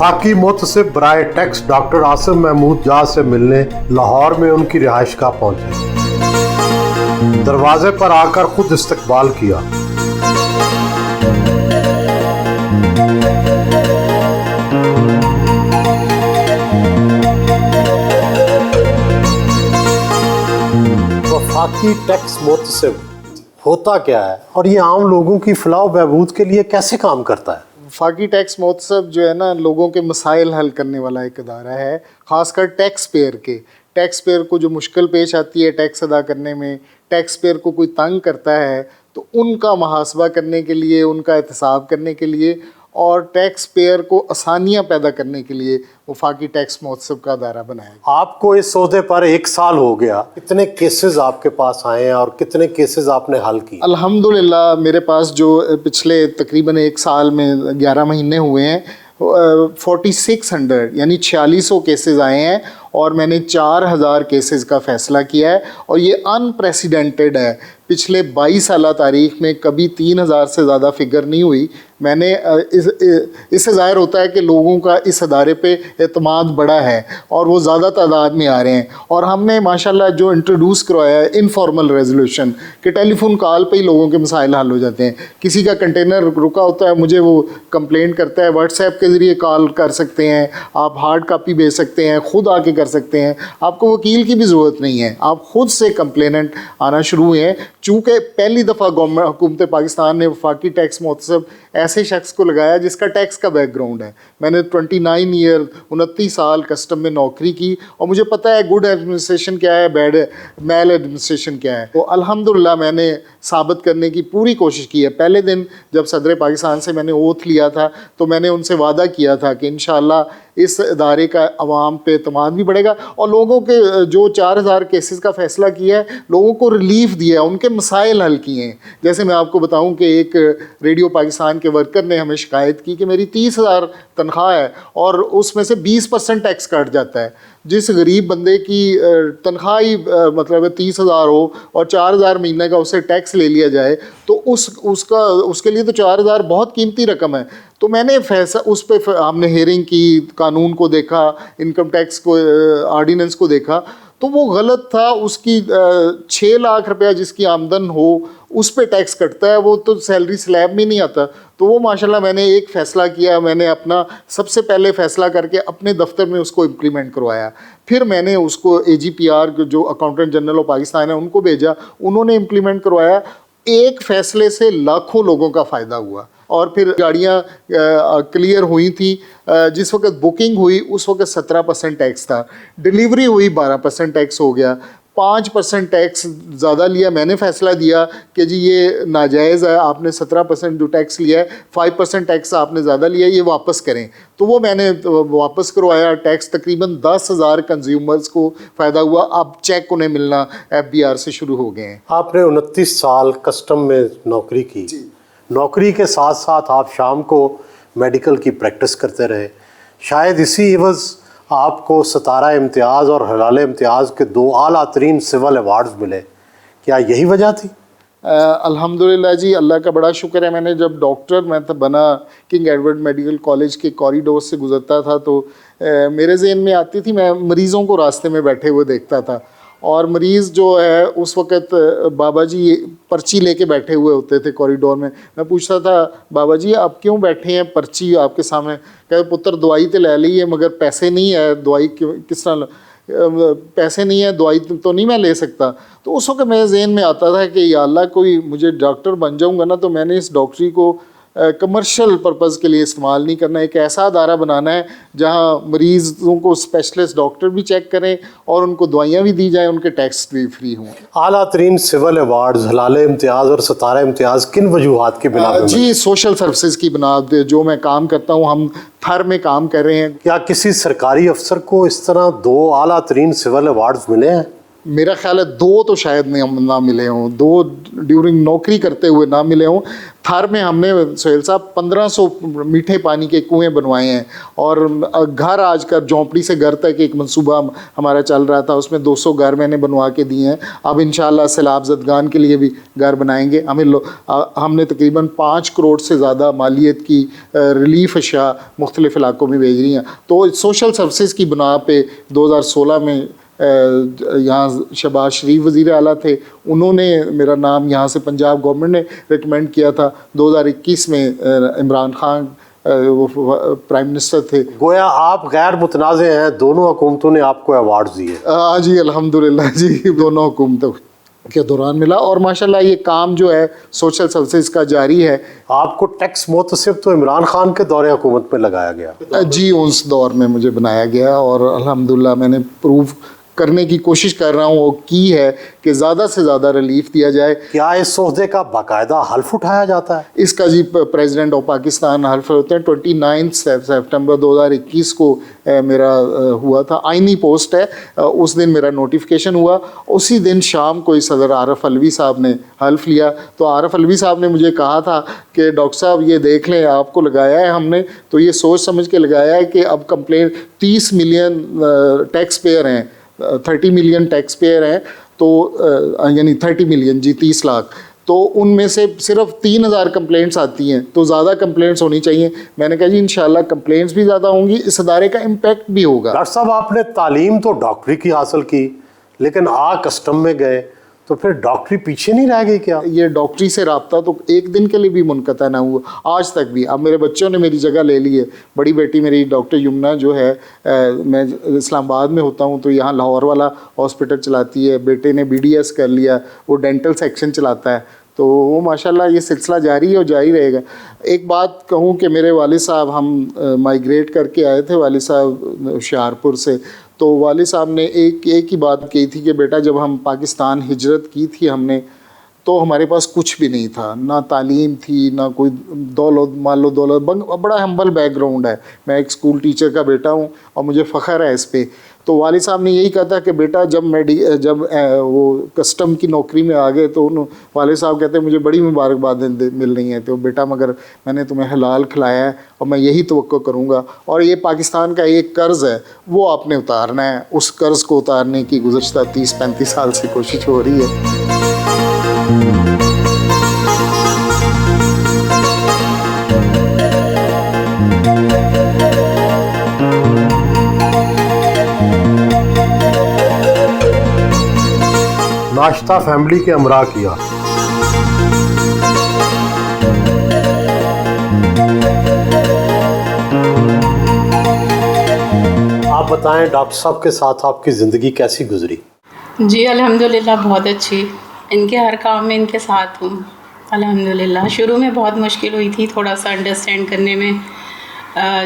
वफाकी मुतसिब बराए tax doctor Asim Mahmood जाज से मिलने लाहौर में उनकी रिहाइशगाह पहुंचे। दरवाजे पर आकर खुद इस्तकबाल किया। वफाकी टैक्स मुतसिब होता क्या है और ये आम लोगों की फलाह बहबूद के लिए कैसे काम करता है? वफाकी टैक्स मुतसिब जो है ना, लोगों के मसाइल हल करने वाला एक इदारा है, ख़ासकर टैक्स पेयर को जो मुश्किल पेश आती है टैक्स अदा करने में, टैक्स पेयर को कोई तंग करता है तो उनका मुहासबा करने के लिए, उनका एहतसाब करने के लिए और टैक्स पेयर को आसानियाँ पैदा करने के लिए वफाकी टैक्स मुतसिब का इदारा बनाया। आपको इस ओहदे पर 1 साल हो गया, कितने केसेस आपके पास आए हैं और कितने केसेस आपने हल किए? अल्हम्दुलिल्लाह मेरे पास जो पिछले तकरीबन 1 साल में 11 महीने हुए हैं 4600 यानी 4600 केसेस आए हैं और मैंने 4000 केसेस का फ़ैसला किया है और ये अनप्रेसिडेंटेड है। पिछले 22 साल तारीख़ में कभी 3000 से ज़्यादा फ़िगर नहीं हुई। मैंने इससे ज़ाहिर होता है कि लोगों का इस अदारे पे एतमाद बड़ा है और वो ज़्यादा तादाद में आ रहे हैं। और हमने माशाल्लाह जो इंट्रोड्यूस करवाया है इनफॉर्मल रेजोल्यूशन कि टेलीफोन कॉल पे ही लोगों के मसाइल हल हो जाते हैं। किसी का कंटेनर रुका होता है, मुझे वो कंप्लेंट करता है, व्हाट्सएप के ज़रिए कॉल कर सकते हैं, आप हार्ड कापी भेज सकते हैं, ख़ुद आके कर सकते हैं, आपको वकील की भी ज़रूरत नहीं है, आप ख़ुद से कंप्लेनेंट आना शुरू हुए हैं। चूँकि पहली दफ़ा गवर्नमेंट हुकूमत पाकिस्तान ने वफाकी टैक्स मुतसिब ऐसे शख्स को लगाया जिसका टैक्स का बैकग्राउंड है। मैंने 29 साल कस्टम में नौकरी की और मुझे पता है गुड एडमिनिस्ट्रेशन क्या है, बैड मैल एडमिनिस्ट्रेशन क्या है। तो अल्हम्दुलिल्लाह मैंने साबित करने की पूरी कोशिश की है। पहले दिन जब सदर पाकिस्तान से मैंने ओथ लिया था तो मैंने उनसे वादा किया था कि इंशाअल्लाह इस इदारे का अवाम पे एतमाद भी बढ़ेगा और लोगों के जो 4000 केसेस का फ़ैसला किया है, लोगों को रिलीफ दिया है, उनके मसाइल हल किए हैं। जैसे मैं आपको बताऊं कि एक रेडियो पाकिस्तान के वर्कर ने हमें शिकायत की कि मेरी 30,000 तनख्वाह है और उसमें से 20% टैक्स कट जाता है। जिस गरीब बंदे की तनख्वाह ही मतलब 30,000 हो और 4,000 महीने का उससे टैक्स ले लिया जाए तो उसके लिए तो 4,000 बहुत कीमती रकम है। तो मैंने फैसला उस पर हमने हेयरिंग की, कानून को देखा, इनकम टैक्स को ऑर्डिनेंस को देखा तो वो गलत था। उसकी 6 लाख रुपया जिसकी आमदन हो उस पे टैक्स कटता है, वो तो सैलरी स्लैब में नहीं आता। तो वो माशाल्लाह मैंने एक फ़ैसला किया, मैंने अपना सबसे पहले फ़ैसला करके अपने दफ्तर में उसको इम्प्लीमेंट करवाया। फिर मैंने उसको AGPR जो अकाउंटेंट जनरल ऑफ पाकिस्तान है उनको भेजा, उन्होंने इम्प्लीमेंट करवाया। एक फ़ैसले से लाखों लोगों का फ़ायदा हुआ और फिर गाड़ियाँ क्लियर हुई थी। जिस वक्त बुकिंग हुई उस वक्त 17% टैक्स था, डिलीवरी हुई 12% टैक्स हो गया, 5% टैक्स ज़्यादा लिया। मैंने फ़ैसला दिया कि जी ये नाजायज़ है, आपने 17% जो टैक्स लिया है, 5% टैक्स आपने ज़्यादा लिया है, ये वापस करें। तो वो मैंने वापस करवाया। टैक्स तकरीबन 10,000 कंज्यूमर्स को फ़ायदा हुआ। अब चेक उन्हें मिलना FBR से शुरू हो गए हैं। आपने 29 साल कस्टम में नौकरी की। नौकरी के साथ साथ आप शाम को मेडिकल की प्रैक्टिस करते रहे। शायद इसी एवज़ आपको सतारा इम्तियाज़ और हलाल इम्तियाज़ के 2 आला तरीन सिविल अवार्ड्स मिले। क्या यही वजह थी? अल्हम्दुलिल्लाह जी, अल्लाह का बड़ा शुक्र है। मैंने जब डॉक्टर मैं बना, किंग एडवर्ड मेडिकल कॉलेज के कॉरिडोर से गुजरता था तो मेरे ज़हन में आती थी, मैं मरीज़ों को रास्ते में बैठे हुए देखता था और मरीज़ जो है उस वक़्त बाबा जी पर्ची लेके बैठे हुए होते थे कॉरिडोर में। मैं पूछता था, बाबा जी आप क्यों बैठे हैं पर्ची आपके सामने? कहते पुत्र दवाई तो ले ली है मगर पैसे नहीं है, दवाई किस तरह पैसे नहीं है, दवाई तो नहीं मैं ले सकता। तो उस वक्त मेरे जहन में आता था कि या अल्लाह कोई मुझे डॉक्टर बन जाऊंगा ना तो मैंने इस डॉक्टरी को कमर्शियल पर्पज़ के लिए इस्तेमाल नहीं करना। एक ऐसा अदारा बनाना है जहां मरीज़ों को स्पेशलिस्ट डॉक्टर भी चेक करें और उनको दवाइयाँ भी दी जाएँ, उनके टैक्स भी फ्री हों। आला तरीन सिविल अवार्ड्स, हलाल इम्तियाज़ और सतारा इम्तियाज़ किन वजूहात की बिना पर? जी सोशल सर्विसेज की बिना पे जो मैं काम करता हूँ, हम फर्म में काम कर रहे हैं। क्या किसी सरकारी अफसर को इस तरह 2 आला तरीन सिविल अवार्ड्स मिले हैं? मेरा ख्याल है 2 तो शायद ना मिले हों, 2 ड्यूरिंग नौकरी करते हुए ना मिले हों। थार में हमने सोहेल साहब 1500 मीठे पानी के कुएं बनवाए हैं, और घर आजकल झोंपड़ी से घर तक एक मंसूबा हमारा चल रहा था, उसमें 200 घर मैंने बनवा के दिए हैं। अब इंशाल्लाह सैलाब ज़दगान के लिए भी घर बनाएंगे। हमने तकरीबन 5 करोड़ से ज़्यादा मालियत की रिलीफ अशया मुख्तलिफ़ इलाकों में भेज रही हैं। तो सोशल सर्विसेज की बुना पे 2016 में यहाँ शहबाज शरीफ वज़ीर आला थे, उन्होंने मेरा नाम यहाँ से पंजाब गवर्नमेंट ने रिकमेंड किया था। 2021 में इमरान खान वो प्राइम मिनिस्टर थे। गोया आप गैर मुतनाज़े हैं, दोनों हुकूमतों ने आपको अवार्ड दिए। जी अल्हम्दुलिल्लाह जी, दोनों हुकूमतों के दौरान मिला, और माशाल्लाह ये काम जो है सोशल सर्विसेज का जारी है। आपको टैक्स मुतसिब तो इमरान खान के दौरे हुकूमत में लगाया गया। जी उस दौर में मुझे बनाया गया, और अल्हम्दुलिल्लाह मैंने प्रूव करने की कोशिश कर रहा हूँ वो की है कि ज़्यादा से ज़्यादा रिलीफ दिया जाए। क्या इस सौदे का बाकायदा हल्फ उठाया जाता है? इसका जी प्रेसिडेंट ऑफ पाकिस्तान हल्फ होते हैं। 29 सितंबर 2021 को मेरा हुआ था, आइनी पोस्ट है, उस दिन मेरा नोटिफिकेशन हुआ। उसी दिन शाम को सदर आरफ अलवी साहब ने हल्फ लिया। तो आरफ अलवी साहब ने मुझे कहा था कि डॉक्टर साहब ये देख लें, आपको लगाया है हमने, तो ये सोच समझ के लगाया है कि अब कंप्लेंट 30 मिलियन टैक्स पेयर हैं, 30 मिलियन टैक्स पेयर हैं, तो यानी 30 मिलियन जी 30 लाख, तो उनमें से सिर्फ 3000 कंप्लेंट्स आती हैं, तो ज़्यादा कंप्लेंट्स होनी चाहिए। मैंने कहा जी इंशाल्लाह कंप्लेंट्स भी ज़्यादा होंगी, इस अदारे का इम्पैक्ट भी होगा। डॉक्टर साहब आपने तालीम तो डॉक्टरी की हासिल की, लेकिन कस्टम में गए तो फिर डॉक्टरी पीछे नहीं रह गई क्या? ये डॉक्टरी से रब्ता तो एक दिन के लिए भी मुनक़ता ना हुआ आज तक भी। अब मेरे बच्चों ने मेरी जगह ले ली है। बड़ी बेटी मेरी डॉक्टर यमुना जो है, मैं इस्लामाबाद में होता हूँ तो यहाँ लाहौर वाला हॉस्पिटल चलाती है। बेटे ने BDS कर लिया, वो डेंटल सेक्शन चलाता है। तो वो माशाल्लाह ये सिलसिला जारी है और जारी रहेगा। एक बात कहूँ कि मेरे वालिद साहब, हम माइग्रेट करके आए थे वालिद साहब होशियारपुर से, तो वालिद साहब ने एक ही बात कही थी कि बेटा जब हम पाकिस्तान हिजरत की थी हमने, तो हमारे पास कुछ भी नहीं था, ना तालीम थी, ना कोई दौलत, मान लो दौलत, बड़ा हम्बल बैकग्राउंड है। मैं एक स्कूल टीचर का बेटा हूँ और मुझे फ़ख्र है इस पर। तो वालिद साहब ने यही कहा था कि बेटा जब वो कस्टम की नौकरी में आ गए तो वालिद साहब कहते मुझे बड़ी मुबारकबाद मिल रही हैं, तो बेटा मगर मैंने तुम्हें हलाल खिलाया है और मैं यही तवक्को करूँगा, और ये पाकिस्तान का एक कर्ज़ है वो आपने उतारना है। उस कर्ज़ को उतारने की गुज़श्ता 30-35 साल से कोशिश हो रही है। नाश्ता फैमिली के हमरा किया। आप बताएं डॉक्टर साहब के साथ आपकी ज़िंदगी कैसी गुजरी? जी अल्हम्दुलिल्लाह बहुत अच्छी, इनके हर काम में इनके साथ हूँ अल्हम्दुलिल्लाह। शुरू में बहुत मुश्किल हुई थी थोड़ा सा अंडरस्टैंड करने में।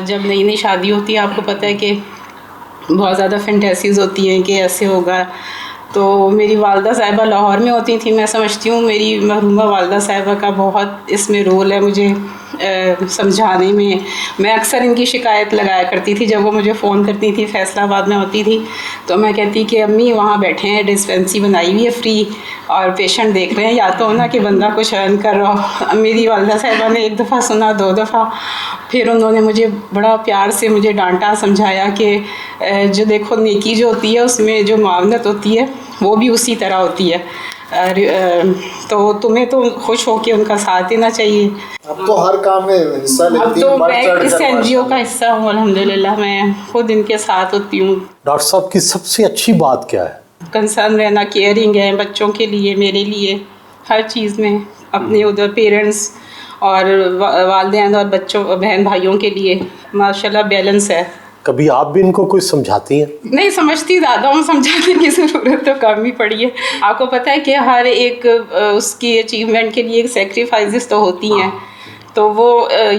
जब नई नई शादी होती है आपको पता है कि बहुत ज़्यादा फैंटेसीज़ होती हैं कि ऐसे होगा। तो मेरी वालदा साहिबा लाहौर में होती थी, मैं समझती हूँ मेरी मरहूमा वालदा साहिबा का बहुत इसमें रोल है मुझे समझाने में। मैं अक्सर इनकी शिकायत लगाया करती थी जब वो मुझे फ़ोन करती थी, फैसलाबाद में होती थी, तो मैं कहती कि अम्मी वहाँ बैठे हैं, डिस्पेंसरी बनाई हुई है फ्री और पेशेंट देख रहे हैं, या तो ना कि बंदा कुछ अर्न कर रहा हो। मेरी वालदा साहिबा ने एक दफ़ा सुना, 2 दफ़ा, फिर उन्होंने मुझे बड़ा प्यार से मुझे डांटा, समझाया कि जो देखो नेकी जो होती है उसमें जो मावनत होती है वो भी उसी तरह होती है, तो तुम्हें तो खुश होकर उनका साथ देना चाहिए। अब तो हर काम में हिस्सा लेती हूँ। अब तो मैं इस NGO का हिस्सा हूँ अल्हम्दुलिल्लाह, मैं खुद इनके साथ होती हूँ। डॉक्टर साहब की सबसे अच्छी बात क्या है? कंसर्न रहना, केयरिंग है बच्चों के लिए, मेरे लिए, हर चीज़ में, अपने उधर पेरेंट्स और वालिदैन और बच्चों बहन भाइयों के लिए माशाल्लाह बैलेंस है। कभी आप भी इनको कुछ समझाती हैं? नहीं समझती ज़्यादा हूँ, समझाने की ज़रूरत तो कम ही पड़ी है। आपको पता है कि हर एक उसकी अचीवमेंट के लिए सेक्रीफाइसेस तो होती हैं, तो वो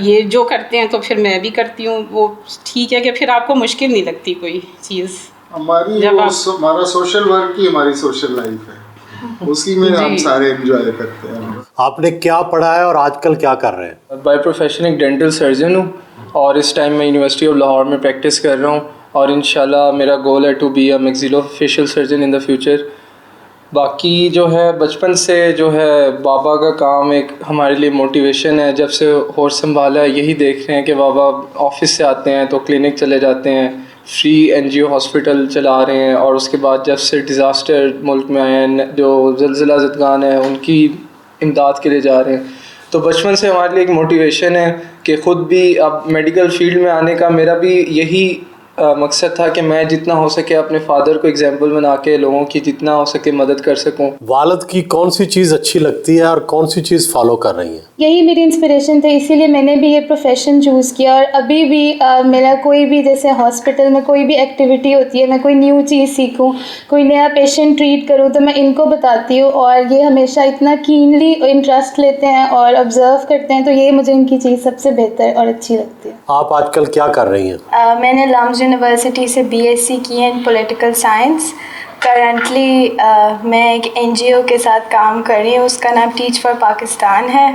ये जो करते हैं तो फिर मैं भी करती हूँ। वो ठीक है कि फिर आपको मुश्किल नहीं लगती कोई चीज़। हमारा सोशल वर्क ही हमारी सोशल लाइफ है, उसी में हम सारे एंजॉय करते हैं। आपने क्या पढ़ा है और आजकल क्या कर रहे हैं? बाय प्रोफेशन एक डेंटल सर्जन हूँ और इस टाइम मैं यूनिवर्सिटी ऑफ लाहौर में प्रैक्टिस कर रहा हूँ, और इंशाल्लाह मेरा गोल है to be a maxillofacial surgeon in the future. बाकी जो है बचपन से जो है बाबा का काम एक हमारे लिए मोटिवेशन है। जब से होश संभाला है यही देख रहे हैं कि बाबा ऑफिस से आते हैं तो क्लिनिक चले जाते हैं, फ्री एनजीओ हॉस्पिटल चला रहे हैं, और उसके बाद जब से डिज़ास्टर मुल्क में आए हैं, जो ज़लज़ला ज़दगान है उनकी इमदाद के लिए जा रहे हैं। तो बचपन से हमारे लिए एक मोटिवेशन है कि ख़ुद भी अब मेडिकल फील्ड में आने का मेरा भी यही मकसद था कि मैं जितना हो सके अपने फादर को एग्जाम्पल बना के लोगों की जितना हो सके मदद कर सकूं। वालिद की कौन सी चीज़ अच्छी लगती है और कौन सी चीज़ फॉलो कर रही हैं? यही मेरी इंस्पिरेशन थी, इसीलिए मैंने भी ये प्रोफेशन चूज़ किया। और अभी भी मेरा कोई भी जैसे हॉस्पिटल में कोई भी एक्टिविटी होती है, मैं कोई न्यू चीज़ सीखूं, कोई नया पेशेंट ट्रीट करूं, तो मैं इनको बताती हूँ और ये हमेशा इतना कीनली इंटरेस्ट लेते हैं और ऑब्ज़र्व करते हैं, तो ये मुझे इनकी चीज़ सबसे बेहतर और अच्छी लगती है। आप आजकल क्या कर रही हैं? मैंने लम्स यूनिवर्सिटी से बीएससी की है इन पॉलिटिकल साइंस। करंटली मैं एक एनजीओ के साथ काम कर रही हूँ, उसका नाम टीच फॉर पाकिस्तान है,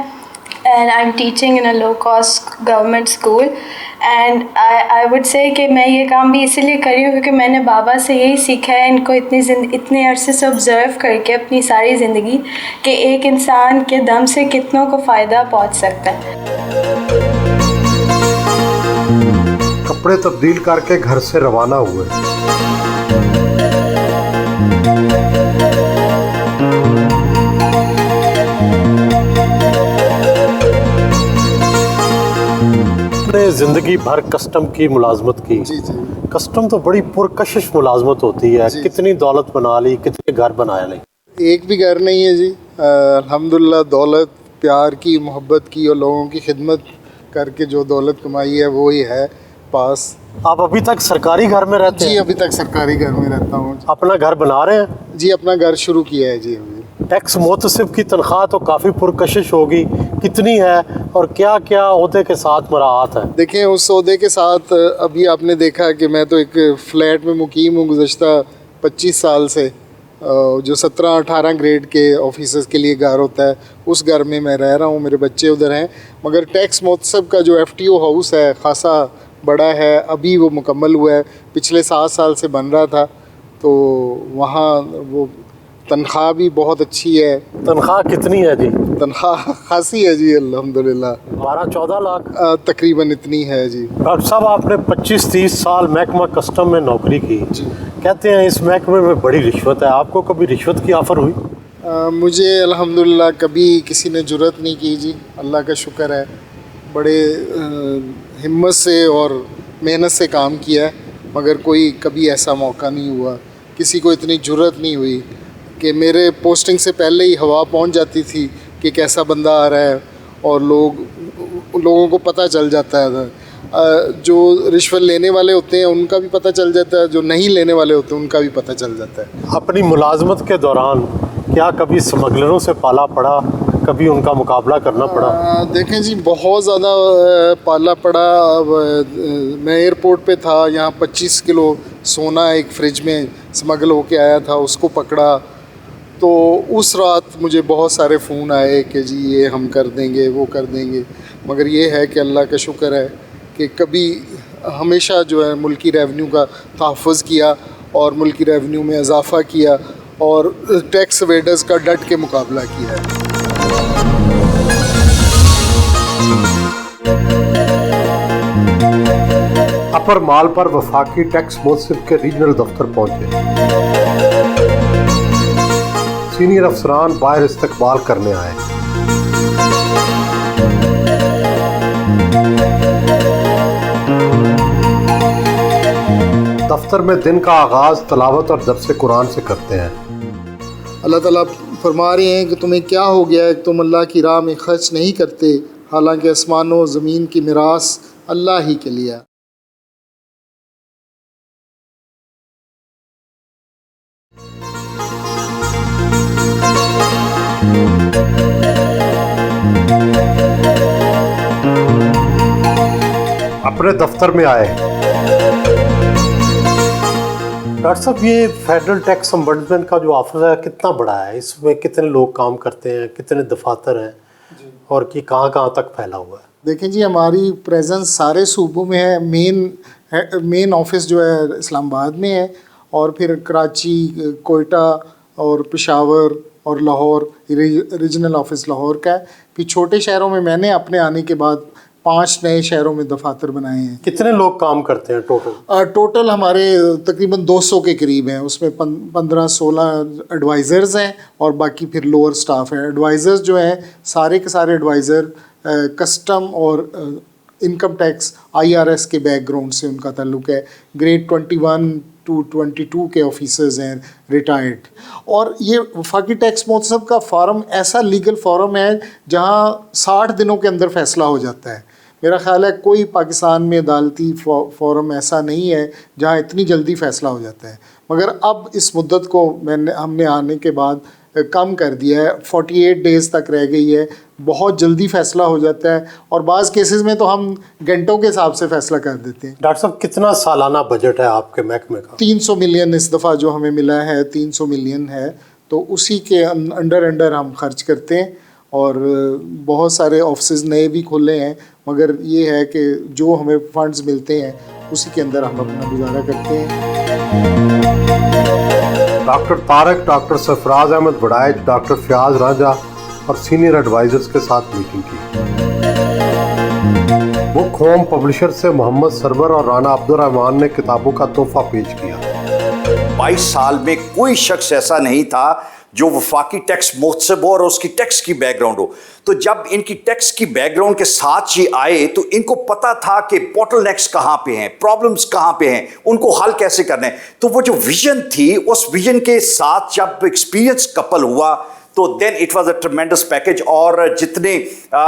and I am teaching in a low cost government school. And I would say कि मैं ये काम भी इसीलिए कर रही हूँ क्योंकि मैंने बाबा से यही सीखा है, इनको इतने अरसे से ऑब्ज़र्व करके अपनी सारी ज़िंदगी, कि एक इंसान के दम से कितनों को फ़ायदा पहुँच सकता है। कपड़े तब्दील करके घर से रवाना हुए। अपने ज़िंदगी भर कस्टम की मुलाजमत की। जी जी। कस्टम तो बड़ी पुरकशिश मुलाजमत होती है। कितनी दौलत बना ली, कितने घर बनाए ली? एक भी घर नहीं है जी। अल्हम्दुलिल्लाह दौलत प्यार की, मोहब्बत की और लोगों की खिदमत करके जो दौलत कमाई है वो ही है पास। आप अभी तक सरकारी घर में रहते जी हैं? अभी तक सरकारी घर में रहता हूँ। अपना घर बना रहे हैं? जी अपना घर शुरू किया है जी अभी। टैक्स मोतसिब की तनख्वाह तो काफ़ी पुरकशिश होगी, कितनी है और क्या क्या ओहदे के साथ मराहत है? देखें उस ओहदे के साथ अभी आपने देखा कि मैं तो एक फ़्लैट में मुकीम हूँ गुज़श्ता 25 साल से, जो 17-18 ग्रेड के ऑफिसर्स के लिए घर होता है उस घर में मैं रह रहा हूँ, मेरे बच्चे उधर हैं। मगर टैक्स मोतसिब का जो FTO हाउस है ख़ासा बड़ा है, अभी वो मुकम्मल हुआ है, पिछले 7 साल से बन रहा था, तो वहाँ वो तनख्वाह भी बहुत अच्छी है। तनख्वाह कितनी है जी? तनख्वाह खासी है जी अल्हम्दुलिल्लाह, 12-14 लाख तकरीबन इतनी है जी। डॉक्टर साहब आपने 25-30 साल महकमा कस्टम में नौकरी की, कहते हैं इस महकमे में बड़ी रिश्वत है, आपको कभी रिश्वत की ऑफ़र हुई? मुझे अल्हम्दुलिल्लाह कभी किसी ने जुर्रत नहीं की जी, अल्लाह का शुक्र है। बड़े हिम्मत से और मेहनत से काम किया है, मगर कोई कभी ऐसा मौका नहीं हुआ, किसी को इतनी जुर्रत नहीं हुई कि मेरे पोस्टिंग से पहले ही हवा पहुंच जाती थी कि कैसा बंदा आ रहा है और लोगों को पता चल जाता है। जो रिश्वत लेने वाले होते हैं उनका भी पता चल जाता है, जो नहीं लेने वाले होते हैं उनका भी पता चल जाता है। अपनी मुलाजमत के दौरान क्या कभी स्मगलरों से पाला पड़ा, कभी उनका मुकाबला करना पड़ा? देखें जी बहुत ज़्यादा पाला पड़ा। मैं एयरपोर्ट पे था, यहाँ 25 किलो सोना एक फ्रिज में स्मगल होके आया था, उसको पकड़ा। तो उस रात मुझे बहुत सारे फ़ोन आए कि जी ये हम कर देंगे, वो कर देंगे, मगर ये है कि अल्लाह का शुक्र है कि कभी हमेशा जो है मुल्की रेवन्यू का तहफ़्फ़ुज़ किया और मुल्की रेवन्यू में इजाफ़ा किया और टैक्स एवेडर्स का डट के मुकाबला किया है। अपर माल पर वफाकी टैक्स मोतसिब के रीजनल दफ्तर पहुंचे। सीनियर अफसरान बाहर इस्तकबाल करने आए। दफ्तर में दिन का आगाज़ तलावत और दर्स कुरान से करते हैं। अल्लाह ताला फरमा रहे हैं कि तुम्हें क्या हो गया है, तुम अल्लाह की राह में खर्च नहीं करते, हालांकि आसमानों ज़मीन की मिरास अल्लाह ही के लिए। अपने दफ्तर में आए। डॉक्टर साहब ये फेडरल टैक्स अम्बुड्समैन का जो ऑफिस है कितना बड़ा है, इसमें कितने लोग काम करते हैं, कितने दफातर हैं और कि कहाँ तक फैला हुआ है? देखें जी हमारी प्रेजेंस सारे सूबों में है। मेन ऑफिस जो है इस्लामाबाद में है और फिर कराची, कोयटा और पेशावर और लाहौर, रीजनल ऑफिस लाहौर का है। फिर छोटे शहरों में मैंने अपने आने के बाद 5 नए शहरों में दफातर बनाए हैं। कितने लोग काम करते हैं टोटल? टोटल हमारे तकरीबन 200 के करीब हैं। उसमें 15-16 एडवाइज़र्स हैं और बाकी फिर लोअर स्टाफ है। एडवाइज़र्स जो हैं सारे के सारे एडवाइज़र कस्टम और इनकम टैक्स IRS के बैकग्राउंड से उनका ताल्लुक़ है। ग्रेड 21 to 22 के ऑफिसर्स हैं रिटायर्ड। और ये वफाकी टैक्स महोत्सव का फॉरम ऐसा लीगल फॉरम है जहाँ 60 दिनों के अंदर फ़ैसला हो जाता है। मेरा ख़्याल है कोई पाकिस्तान में अदालती फॉरम ऐसा नहीं है जहाँ इतनी जल्दी फ़ैसला हो जाता है। मगर अब इस मुद्दत को हमने आने के बाद कम कर दिया है, 48 डेज़ तक रह गई है। बहुत जल्दी फ़ैसला हो जाता है और बाज़ केसेस में तो हम घंटों के हिसाब से फ़ैसला कर देते हैं। डॉक्टर साहब, कितना सालाना बजट है आपके महकमे का? 300 मिलियन इस दफ़ा जो हमें मिला है 300 मिलियन है, तो उसी के अंडर हम खर्च करते हैं। और बहुत सारे ऑफिस नए भी खोले हैं, मगर ये है कि जो हमें फंड्स मिलते हैं उसी के अंदर हम अपना गुजारा करते हैं। Doctor Tarak, doctor Sarfaraz Ahmad बड़ाइच, doctor Fayaz राजा और सीनियर एडवाइजर्स के साथ मीटिंग की। बुक होम पब्लिशर से मोहम्मद सरवर और राना अब्दुर्रहमान ने किताबों का तोहफा पेश किया। 22 साल में कोई शख्स ऐसा नहीं था जो वफाकी टैक्स महोत्सव हो और उसकी टैक्स की बैकग्राउंड हो। तो जब इनकी टैक्स की बैकग्राउंड के साथ ये आए तो इनको पता था कि बॉटलनेक्स कहाँ पे हैं, प्रॉब्लम्स कहाँ पे हैं, उनको हल कैसे करने हैं। तो वो जो विजन थी, उस विजन के साथ जब एक्सपीरियंस कपल हुआ तो then it was a tremendous package. और जितने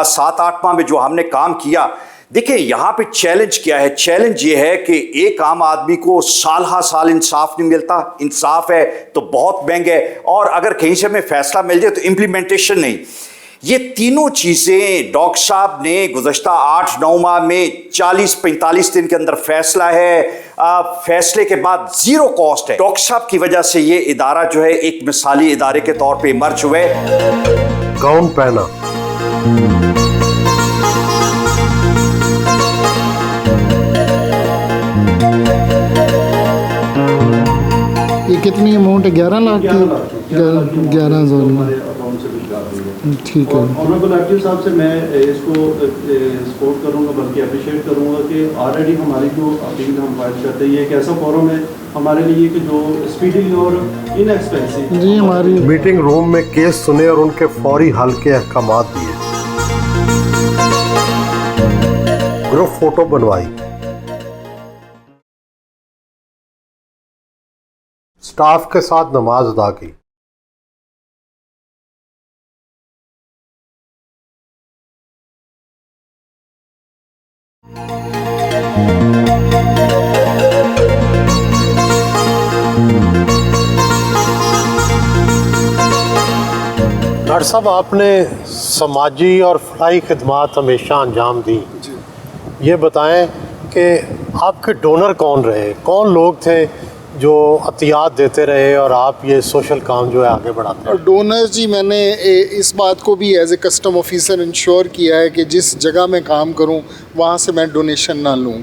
7-8 माह में जो हमने काम किया, देखिए यहाँ पे चैलेंज क्या है? चैलेंज ये है कि एक आम आदमी को साल हा साल इंसाफ नहीं मिलता। इंसाफ है तो बहुत महंगा है, और अगर कहीं से हमें फैसला मिल जाए तो इम्प्लीमेंटेशन नहीं। ये तीनों चीज़ें डॉक्टर साहब ने गुज़श्ता 8-9 माह में 40-45 दिन के अंदर फैसला है। फैसले के बाद 0 कॉस्ट है। डॉक्टर साहब की वजह से ये इदारा जो है एक मिसाली इदारे के तौर पे इमर्ज हुए। गाउन पहना, ये कितनी अमाउंट है? 11 लाख की, 11,000। ठीक है। ऑनरेबल एक्टिव साहब से मैं इसको सपोर्ट करूंगा, बल्कि अप्रिशिएट करूंगा कि ऑलरेडी हमारी जो अपील हम फाइल करते हैं ये एक ऐसा फोरम है हमारे लिए कि जो स्पीडी और इनएक्सपेंसिव। जी, हमारी मीटिंग रूम में केस सुने और उनके फौरी हल के अहकामात दिए। ग्रुप फोटो बनवाई, स्टाफ के साथ नमाज अदा की। डॉक्टर साहब, आपने समाजी और फलाही खिदमात हमेशा अंजाम दी। ये बताएं कि आपके डोनर कौन रहे, कौन लोग थे जो अतियात देते रहे और आप ये सोशल काम जो है आगे बढ़ाते हैं? डोनर्स जी, मैंने इस बात को भी as a custom officer ensure किया है कि जिस जगह मैं काम करूं वहां से मैं डोनेशन ना लूं।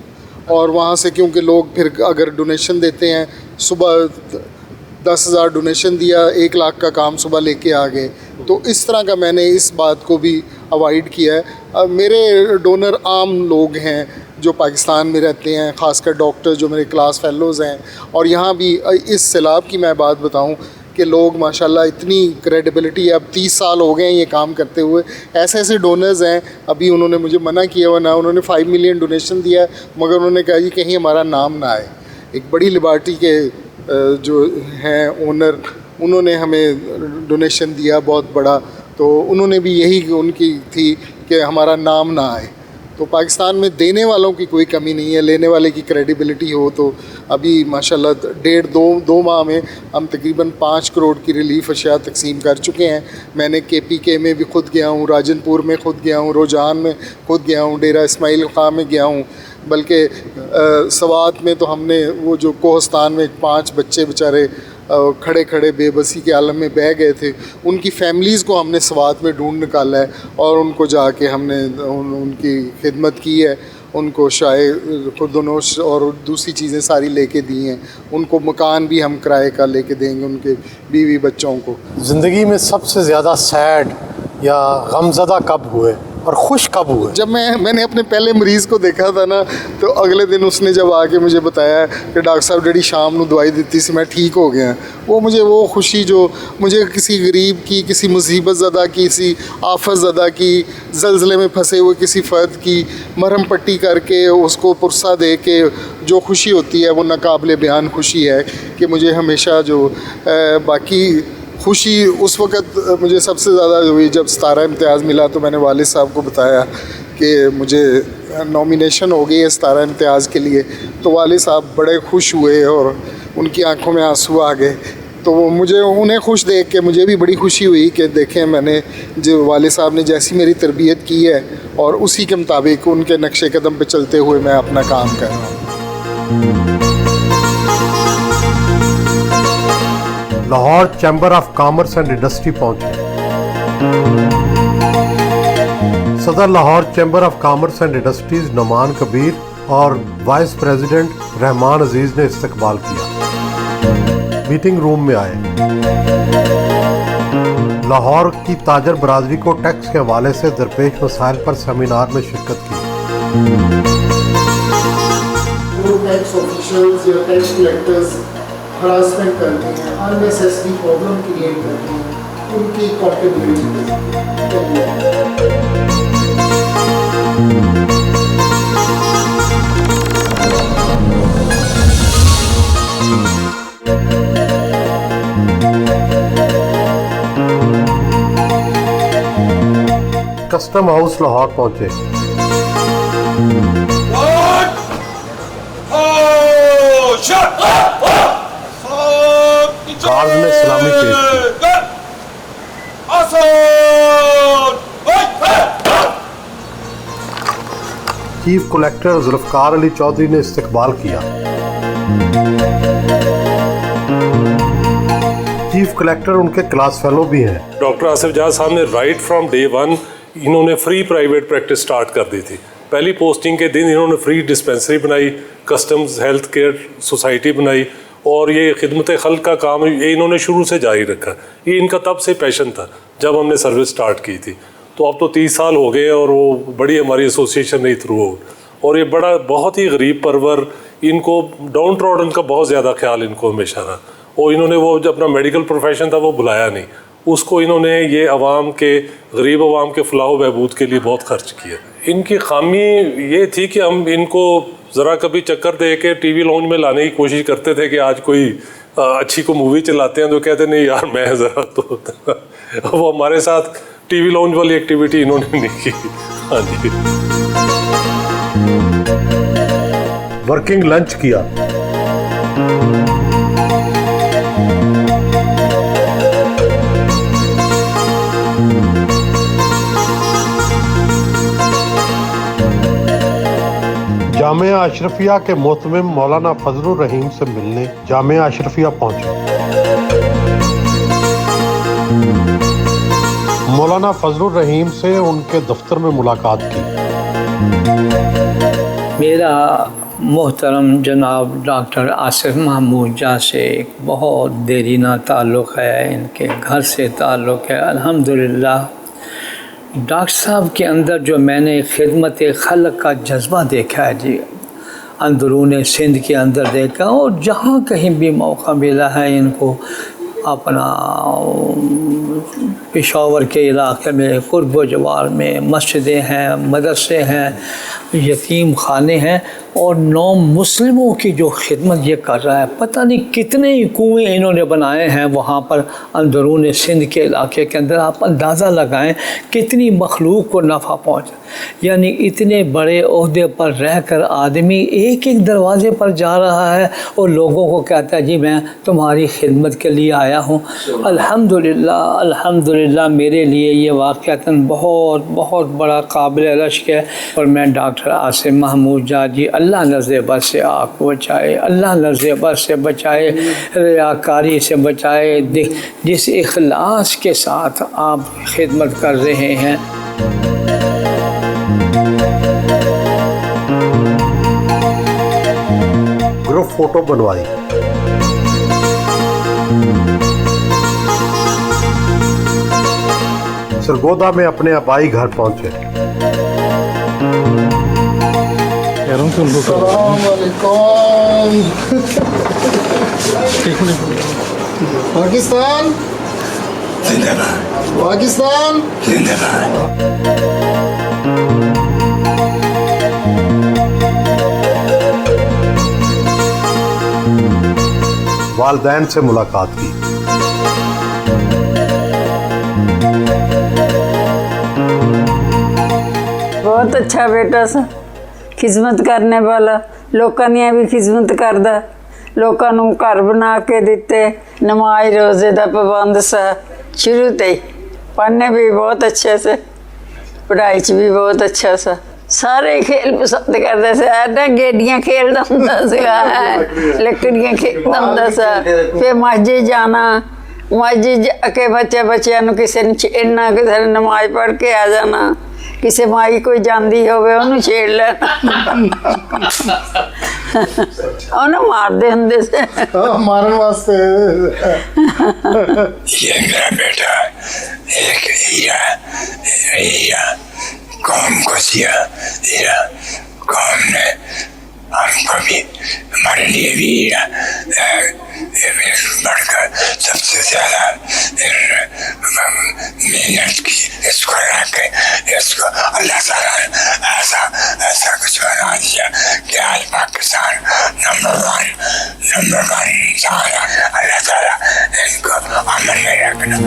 और वहां से क्योंकि लोग फिर अगर डोनेशन देते हैं, सुबह 10,000 डोनेशन दिया, 1 लाख का काम सुबह लेके आ गए, तो इस तरह का मैंने इस बात को भी अवॉइड किया है। मेरे डोनर आम लोग हैं जो पाकिस्तान में रहते हैं, ख़ासकर डॉक्टर जो मेरे क्लास फेलोज़ हैं। और यहाँ भी इस सैलाब की मैं बात बताऊँ कि लोग माशाल्लाह इतनी क्रेडिबिलिटी है, अब 30 साल हो गए हैं ये काम करते हुए। ऐसे ऐसे डोनर्स हैं, अभी उन्होंने मुझे मना किया हुआ ना, उन्होंने 5 मिलियन डोनेशन दिया है, मगर उन्होंने कहा जी कहीं हमारा नाम ना आए। एक बड़ी लिबर्टी के जो हैं ओनर, उन्होंने हमें डोनेशन दिया बहुत बड़ा, तो उन्होंने भी यही उनकी थी कि हमारा नाम ना आए। तो पाकिस्तान में देने वालों की कोई कमी नहीं है, लेने वाले की क्रेडिबिलिटी हो। तो अभी माशाल्लाह 1.5-2 माह में हम तकरीबन 5 करोड़ की रिलीफ अशिया तकसीम कर चुके हैं। मैंने KPK में भी खुद गया हूँ, राजनपुर में खुद गया हूँ, रोजान में खुद गया हूँ, डेरा इस्माइल खां में गया हूँ, बल्कि सवात में तो हमने वो जो कोहस्तान में 5 बच्चे बेचारे खड़े खड़े बेबसी के आलम में बह गए थे, उनकी फैमिलीज़ को हमने सवात में ढूंढ निकाला है और उनको जाके हमने उनकी खिदमत की है। उनको शायद खुर्दनोश और दूसरी चीज़ें सारी लेके दी हैं। उनको मकान भी हम किराए का लेके देंगे उनके बीवी बच्चों को। ज़िंदगी में सबसे ज़्यादा सैड या गमज़दा कब हुए और खुश कब हुए? जब मैंने अपने पहले मरीज़ को देखा था ना, तो अगले दिन उसने जब आके मुझे बताया कि डॉक्टर साहब डैडी शाम को दवाई दी सी मैं ठीक हो गया, वो खुशी जो मुझे किसी गरीब की, किसी मुसीबत ज़दा की, किसी आफत ज़दा की, ज़लज़ले में फंसे हुए किसी फ़र्द की मरहम पट्टी करके उसको पुरसा दे के जो खुशी होती है वो नाकाबिले बयान खुशी है कि मुझे हमेशा जो बाकी खुशी उस वक़्त मुझे सबसे ज़्यादा हुई जब सितारा इम्तियाज़ मिला। तो मैंने वालिद साहब को बताया कि मुझे नॉमिनेशन हो गई है सितारा इम्तियाज़ के लिए, तो वालिद साहब बड़े खुश हुए और उनकी आंखों में आंसू आ गए। तो मुझे उन्हें खुश देख के मुझे भी बड़ी खुशी हुई कि देखें मैंने जो वालिद साहब ने जैसी मेरी तरबियत की है और उसी के मुताबिक उनके नक्शे कदम पे चलते हुए मैं अपना काम कर रहा हूँ। Lahore chamber of commerce and industry पहुंचे। सदर Lahore chamber of commerce and industries Numan Kabir और वाइस प्रेसिडेंट रहमान अजीज ने इस्तकबाल किया। मीटिंग रूम में आए। लाहौर की ताजर बरादरी को टैक्स के हवाले से दरपेश मसाइल पर सेमिनार में शिरकत की। टैक्स ऑफिशियल्स या टैक्स कलेक्टर्स हरासमेंट करते हैं, अननेसेसरी प्रॉब्लम क्रिएट करते हैं, उनकी अकाउंटेबिलिटी कस्टम हाउस लाहौर पहुंचे। गार्ड ने सलामी पेश की। चीफ कलेक्टर जुल्फकार अली चौधरी ने इस्तकबाल किया। चीफ कलेक्टर उनके क्लास फेलो भी हैं। डॉक्टर आसिफ जहां साहब ने राइट फ्रॉम डे वन इन्होंने फ्री प्राइवेट प्रैक्टिस स्टार्ट कर दी थी। पहली पोस्टिंग के दिन इन्होंने फ्री डिस्पेंसरी बनाई, कस्टम्स हेल्थ केयर सोसाइटी बनाई और ये खिदमत खल्क का काम ये इन्होंने शुरू से जारी रखा। ये इनका तब से पैशन था जब हमने सर्विस स्टार्ट की थी। तो अब तो 30 साल हो गए और वो बड़ी हमारी एसोसिएशन रही थ्रू आउट। और ये बड़ा बहुत ही गरीब परवर, इनको डाउन ट्रॉडन का बहुत ज़्यादा ख्याल इनको हमेशा रहा। और इन्होंने वो जो अपना मेडिकल प्रोफेशन था वो भुलाया नहीं, उसको इन्होंने ये आवाम के गरीब आवाम के फलाह बहबूद के लिए बहुत खर्च किया। इनकी खामी ये थी कि हम इनको ज़रा कभी चक्कर दे के टीवी लॉन्च में लाने की कोशिश करते थे कि आज कोई अच्छी को मूवी चलाते हैं, तो कहते नहीं यार मैं ज़रा तो वो हमारे साथ टीवी लॉन्च वाली एक्टिविटी इन्होंने नहीं की। हाँ जी। वर्किंग लंच किया। जामिया अशरफिया के मोहतमिम मौलाना फजलुर रहीम से मिलने जामिया अशरफिया पहुंचे। मौलाना फजलुर रहीम से उनके दफ्तर में मुलाकात की। मेरा मोहतरम जनाब डॉक्टर आसिफ महमूद जा से एक बहुत देरीना ताल्लुक़ है, इनके घर से ताल्लुक़ है। अल्हम्दुलिल्लाह डॉक्टर साहब के अंदर जो मैंने खिदमत खल्क का जज्बा देखा है जी, अंदरून सिंध के अंदर देखा, और जहाँ कहीं भी मौका मिला है इनको अपना पेशावर के इलाके में कुर्ब व जवार में मस्जिदें हैं, मदरसे हैं, यतीम खाने हैं, और नौ मुस्लिमों की जो खिदमत ये कर रहा है। पता नहीं कितने ही कुएँ इन्होंने बनाए हैं वहाँ पर अंदरून सिंध के इलाके के अंदर। आप अंदाज़ा लगाएं कितनी मखलूक को नफ़ा पहुँचा। यानी इतने बड़े ओहदे पर रहकर आदमी एक एक दरवाज़े पर जा रहा है और लोगों को कहता है जी मैं तुम्हारी खिदमत के लिए आया हूँ। अल्हम्दुलिल्लाह अल्हम्दुलिल्लाह मेरे लिए ये वाक़अतन बहुत बहुत बड़ा काबिल रश्क है। और मैं डॉक्टर आसिफ महमूद जा जी, अल्लाह नज़र बद से आपको बचाए, अल्लाह नज़र बद से बचाए, रियाकारी से बचाए। जिस इखलास के साथ आप खिदमत कर रहे हैं। ग्रुप फोटो बनवाई। सरगोदा में अपने आबाई घर पहुंचे। पाकिस्तान पाकिस्तान वालिदैन से मुलाकात की। बहुत अच्छा बेटा सा, खिदमत करने वाला, लोगों दी भी खिदमत करदा, लोगों नूं घर बना के दिते, नमाज रोजे दा पाबंद सा, शुरू ते ही पढ़ने भी बहुत अच्छे से, पढ़ाई च भी बहुत अच्छा सा, सारे खेल पसंद करते से। ऐसा गेडियां खेलता हुंदा सीगा, लकड़ियां खेलता हुंदा सा, फिर मस्जिद जाना, मस्जिद जाके बच्चों नूं किसी ने छेड़ना, किसी ने नमाज पढ़ के आ जाना, किसी माई कोई जाती होवे उन्होंने छेड़ लेना, उन्हें मारते होंदे से। मारन वास्ते। ये मेरा बेटा एक हीरा कौम को दिया, हीरा कौम ने हमको भी, हमारे लिए भी हीरा बढ़कर सबसे ज्यादा मेहनत की, इसको रखे, इसको अल्लाह ताला ने ऐसा कुछ बना दिया कि आज पाकिस्तान नंबर वन इंसान है। अल्लाह ताला इनको अमन में रखना।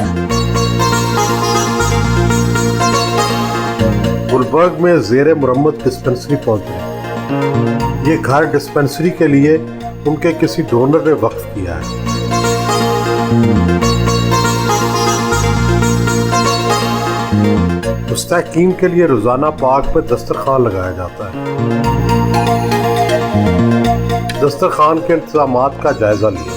गुलबर्ग में ज़ेरे मुरम्मत डिस्पेंसरी पहुंचे। ये घर डिस्पेंसरी के लिए उनके किसी डोनर ने वक्फ किया है। मुस्तकीम के लिए रोजाना पार्क में दस्तरखान लगाया जाता है। दस्तरखान के इंतजामात का जायजा लिया।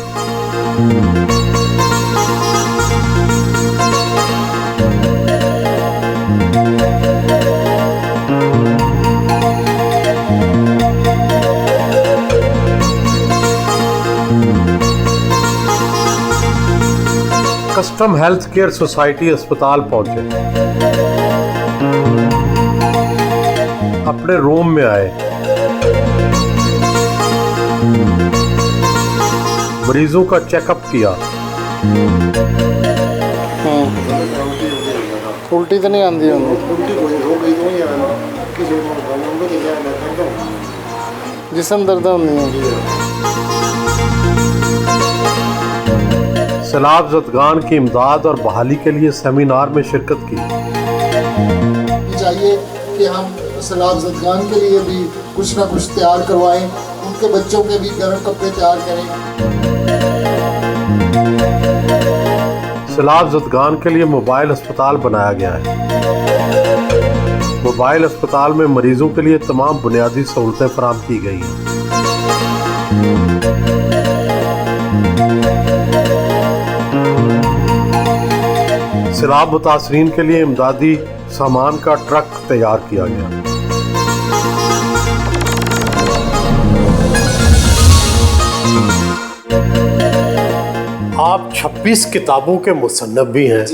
कस्टम हेल्थ केयर सोसाइटी अस्पताल पहुंचे। अपने रूम में आए। मरीजों का चेकअप किया। उल्टी तो नहीं आती जिसम दर्द होनी है। सैलाब ज़दगान की इमदाद और बहाली के लिए सेमिनार में शिरकत की। चाहिए कि हम सैलाब ज़दगान के लिए भी कुछ ना कुछ तैयार करवाएं, उनके बच्चों के भी गर्म कपड़े तैयार करें। सैलाब ज़दगान के लिए मोबाइल अस्पताल बनाया गया है। मोबाइल अस्पताल में मरीजों के लिए तमाम बुनियादी सहूलतें फराहम की गई हैं। सैलाब मुतासरीन के लिए इमदादी सामान का ट्रक तैयार किया गया। आप 26 किताबों के मुसन्नफ भी हैं।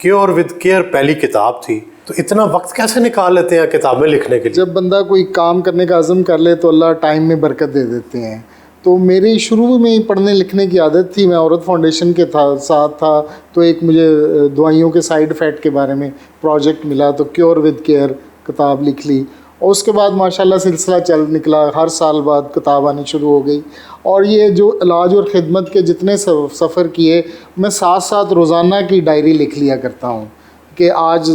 क्योर विद केयर पहली किताब थी, तो इतना वक्त कैसे निकाल लेते हैं किताबें लिखने के लिए? जब बंदा कोई काम करने का अज़म कर ले तो अल्लाह टाइम में बरकत दे देते हैं। तो मेरी शुरू में ही पढ़ने लिखने की आदत थी। मैं औरत फाउंडेशन के साथ था, तो एक मुझे दवाइयों के साइड इफ़ेक्ट के बारे में प्रोजेक्ट मिला, तो क्योर विद केयर किताब लिख ली। और उसके बाद माशाल्लाह सिलसिला चल निकला, हर साल बाद किताब आनी शुरू हो गई। और ये जो इलाज और ख़िदमत के जितने सफ़र किए, मैं साथ साथ रोज़ाना की डायरी लिख लिया करता हूँ कि आज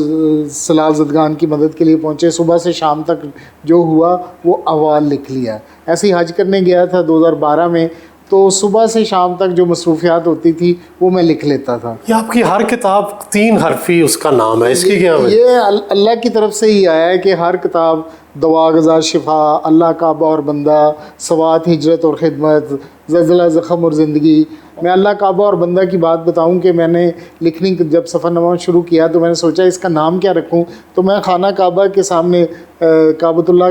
सैलाब ज़दगान की मदद के लिए पहुँचे, सुबह से शाम तक जो हुआ वो अहवाल लिख लिया। ऐसे ही हज करने गया था 2012 में, तो सुबह से शाम तक जो मसरूफियात होती थी वो मैं लिख लेता था। ये आपकी हर किताब 3 हरफी उसका नाम है, इसकी क्या वजह? ये अल्लाह की तरफ से ही आया है कि हर किताब दवा गज़ा शिफा, अल्लाह काबा और बंदा, सवात हिजरत और ख़िदमत, ज़लज़ला ज़ख़म और ज़िंदगी। मैं अल्लाह काबा और बंदा की बात बताऊं कि मैंने लिखनी जब सफ़रनामा शुरू किया तो मैंने सोचा इसका नाम क्या रखूं, तो मैं खाना काबा के सामने काबतुल्लाह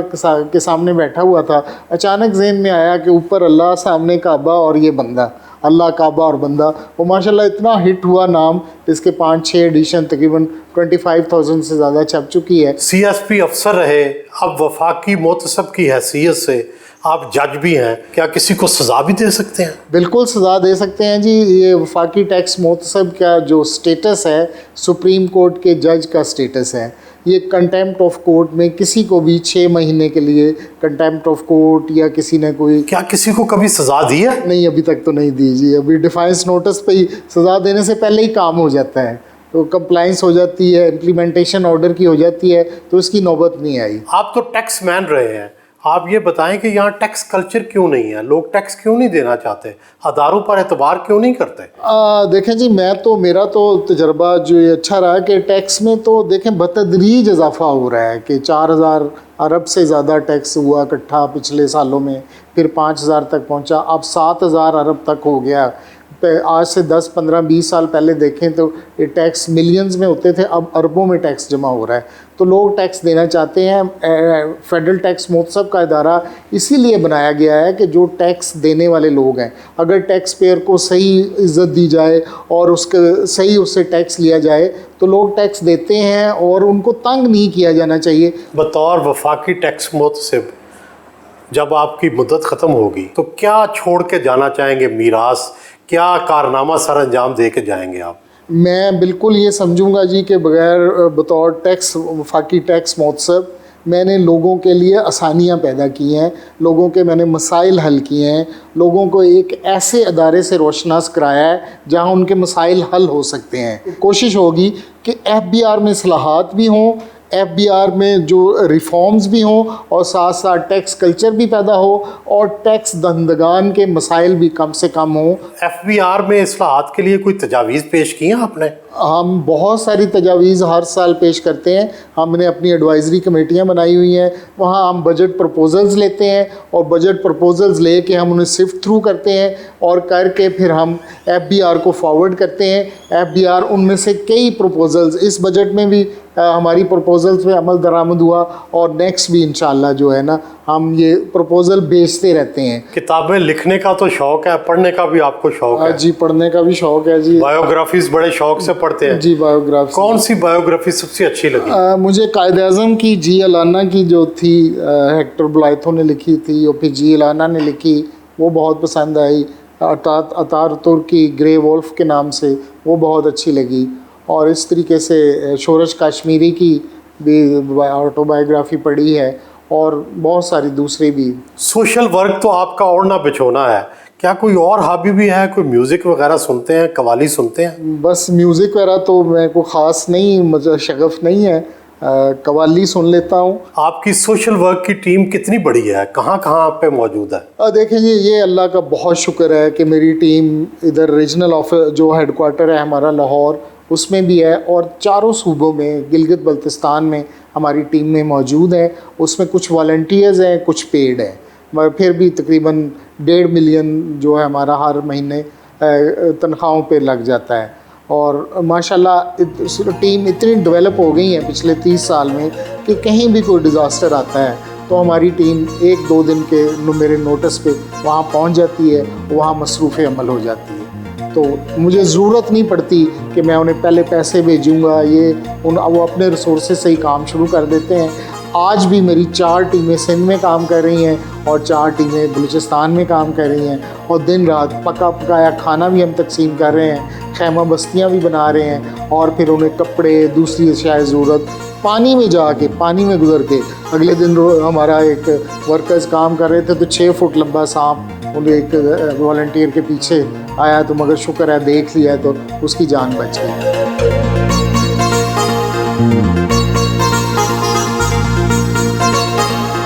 के सामने बैठा हुआ था। अचानक ज़हन में आया कि ऊपर अल्लाह, सामने काबा और ये बंदा, अल्लाह काबा और बंदा। वो माशाल्लाह इतना हिट हुआ नाम, इसके 5-6 एडिशन तकरीबन 25,000 से ज़्यादा छप चुकी है। CSP अफसर रहे, अब वफाकी मोतसब की हैसियत से आप जज भी हैं, क्या किसी को सज़ा भी दे सकते हैं? बिल्कुल सज़ा दे सकते हैं जी। ये वफाकी टैक्स मोतसब का जो स्टेटस है, सुप्रीम कोर्ट के जज का स्टेटस है। ये कंटेम्प्ट ऑफ कोर्ट में किसी को भी 6 महीने के लिए कंटेम्प्ट ऑफ कोर्ट या किसी ने कोई, क्या किसी को कभी सज़ा दी है? नहीं, अभी तक तो नहीं दी जी। अभी डिफाइंस नोटिस पे ही सज़ा देने से पहले ही काम हो जाता है, तो कंप्लाइंस हो जाती है, इम्प्लीमेंटेशन ऑर्डर की हो जाती है, तो इसकी नौबत नहीं आई। आप तो टैक्स मैन रहे हैं, आप ये बताएं कि यहाँ टैक्स कल्चर क्यों नहीं है? लोग टैक्स क्यों नहीं देना चाहते? अदारों पर एतबार क्यों नहीं करते? देखें जी, मेरा तो तजर्बा जो ये अच्छा रहा कि टैक्स में तो देखें बतदरीज इजाफा हो रहा है कि 4,000 अरब से ज़्यादा टैक्स हुआ इकट्ठा पिछले सालों में, फिर 5,000 तक पहुँचा, अब 7,000 अरब तक हो गया। आज से 10, 15, 20 साल पहले देखें तो ये टैक्स मिलियंस में होते थे, अब अरबों में टैक्स जमा हो रहा है। तो लोग टैक्स देना चाहते हैं। फेडरल टैक्स मोतसब का इदारा इसीलिए बनाया गया है कि जो टैक्स देने वाले लोग हैं, अगर टैक्स पेयर को सही इज़्ज़त दी जाए और उसके सही उससे टैक्स लिया जाए तो लोग टैक्स देते हैं और उनको तंग नहीं किया जाना चाहिए। बतौर वफाकी टैक्स मोतसिब, जब आपकी मुद्दत ख़त्म होगी तो क्या छोड़ के जाना चाहेंगे मीरास? क्या कारनामा सर अंजाम दे के जाएंगे आप? मैं बिल्कुल ये समझूंगा जी कि बग़ैर बतौर टैक्स वफाकी टैक्स मोतसब मैंने लोगों के लिए आसानियाँ पैदा की हैं, लोगों के मैंने मसाइल हल किए हैं, लोगों को एक ऐसे अदारे से रोशनास कराया है जहाँ उनके मसाइल हल हो सकते हैं। कोशिश होगी कि FBR में इस्लाहात भी हों, FBR में जो रिफॉर्म्स भी हों और साथ साथ टैक्स कल्चर भी पैदा हो और टैक्स दंदगान के मसाइल भी कम से कम हों। FBR में इस्लाहात के लिए कोई तजावीज़ पेश की हैं आपने? हम बहुत सारी तजावीज़ हर साल पेश करते हैं। हमने अपनी एडवाइज़री कमेटियाँ बनाई हुई हैं, वहाँ हम बजट प्रपोजल्स लेते हैं और बजट प्रपोजल्स ले के हम उन्हें सिफ्ट थ्रू करते हैं और करके फिर हम FBR को फॉरवर्ड करते हैं। FBR उनमें से कई प्रपोजल्स, इस बजट में भी हमारी प्रपोजल्स पे अमल दरामद हुआ और नेक्स्ट भी इंशाल्लाह जो है ना हम ये प्रपोजल भेजते रहते हैं। किताबें लिखने का तो शौक़ है, पढ़ने का भी आपको शौक़ है? जी, पढ़ने का भी शौक़ है जी। बायोग्राफीज़ बड़े शौक़ से पढ़ते हैं? जी, बायोग्राफी। कौन सी बायोग्राफी सबसे अच्छी लगी? मुझे कायद-ए-आज़म की जी अलाना की जो थी, हेक्टर बुलाइथो ने लिखी थी और फिर जी अलाना ने लिखी, वो बहुत पसंद आई। अतातुर्क की ग्रे वॉल्फ के नाम से वो बहुत अच्छी लगी। और इस तरीके से शोरश काश्मीरी की भी ऑटोबायोग्राफ़ी पढ़ी है और बहुत सारी दूसरी भी। सोशल वर्क तो आपका ओढ़ना बिछोना है, क्या कोई और हॉबी भी है? कोई म्यूज़िक वगैरह सुनते हैं, कवाली सुनते हैं? बस म्यूज़िक वगैरह तो मेरे को ख़ास नहीं, मुझे शगफ नहीं है, कवाली सुन लेता हूँ। आपकी सोशल वर्क की टीम कितनी बड़ी है, कहाँ कहाँ पे मौजूद है? देखिए जी, ये अल्लाह का बहुत शुक्र है कि मेरी टीम इधर रीजनल ऑफिस जो हेडक्वार्टर है हमारा लाहौर, उसमें भी है और चारों सूबों में, गिलगित बल्तिस्तान में हमारी टीम में मौजूद है। उसमें कुछ वॉलंटियर्स हैं, कुछ पेड हैं, मगर फिर भी तकरीबन 1.5 मिलियन जो है हमारा हर महीने तनख्वाहों पे लग जाता है। और माशाल्लाह टीम इतनी डेवलप हो गई है पिछले 30 साल में कि कहीं भी कोई डिज़ास्टर आता है तो हमारी टीम 1-2 दिन के मेरे नोटिस पे वहाँ पहुँच जाती है, वहाँ मसरूफ़ अमल हो जाती है। तो मुझे ज़रूरत नहीं पड़ती कि मैं उन्हें पहले पैसे भेजूँगा, वो अपने रिसोर्सेज से ही काम शुरू कर देते हैं। आज भी मेरी 4 टीमें सिंध में काम कर रही हैं और 4 टीमें बलूचिस्तान में काम कर रही हैं और दिन रात पका पकाया खाना भी हम तकसीम कर रहे हैं, खैमा बस्तियाँ भी बना रहे हैं और फिर उन्हें कपड़े, दूसरी अशियाए ज़रूरत, पानी में जाके, पानी में गुजर के। अगले दिन हमारा एक वर्कर्स काम कर रहे थे तो 6 फुट लंबा सांप उन्हें एक वॉलंटियर के पीछे आया, तो मगर शुक्र है देख लिया तो उसकी जान बच गई।